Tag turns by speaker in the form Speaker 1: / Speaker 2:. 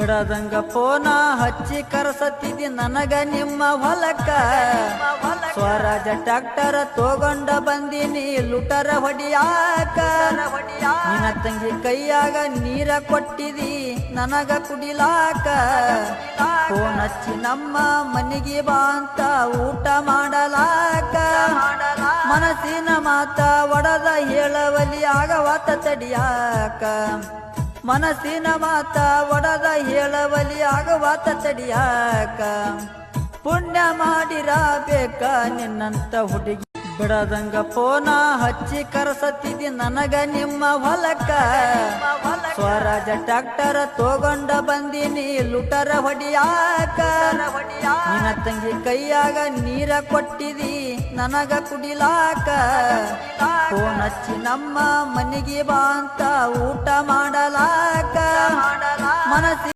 Speaker 1: ಬಿಡದಂಗ ಫೋನ ಹಚ್ಚಿ ಕರಸತ್ತಿದಿ ನನಗ ನಿಮ್ಮ ಹೊಲಕ್ಕ ಸ್ವರಾಜ ಟ್ರ್ಯಾಕ್ಟರ್ ತಗೊಂಡ ಬಂದಿನಿ ಲುಟರ ಹೊಡಿಯಾಕ ನಿನ್ನ ತಂಗಿ ಕೈಯಾಗ ನೀರ ಕೊಟ್ಟಿದಿ ನನಗ ಕುಡಿಲಾಕ ಫೋನ್ ಹಚ್ಚಿ ನಮ್ಮ ಮನೆಗೆ ಬಾ ಅಂತ ಊಟ ಮಾಡಲಾಕ ಮನಸ್ಸಿನ ಮಾತ ಒಡದ ಹೇಳವಲಿ ಆಗವಾತ ತಡಿಯಾಕ ಮನಸ್ಸಿನ ಮಾತ ಒಡದ ಹೇಳವಲಿ ಆಗವಾತ ತಡಿಯಾಕ ಪುಣ್ಯ ಮಾಡಿರಬೇಕ ನಿನ್ನಂತ ಹುಡುಗಿ ಬಿಡದಂಗ ಫೋನ ಹಚ್ಚಿ ಕರಸತ್ತಿದಿ ನನಗ ನಿಮ್ಮ ಹೊಲಕ್ಕ ಸ್ವರಾಜ ಟ್ರ್ಯಾಕ್ಟರ್ ತಗೊಂಡ ಬಂದಿನಿ ಲುಟರ ಹೊಡಿಯಾಕ ನಿನ್ನ ತಂಗಿ ಕೈಯಾಗ ನೀರ ಕೊಟ್ಟಿದಿ ನನಗ ಕುಡಿಲಾಕ ಫೋನ್ ಹಚ್ಚಿ ನಮ್ಮ ಮನೆಗೆ ಬಾ ಅಂತ ಊಟ ಮಾಡಲಾಕ ಮನಸ್ಸಿ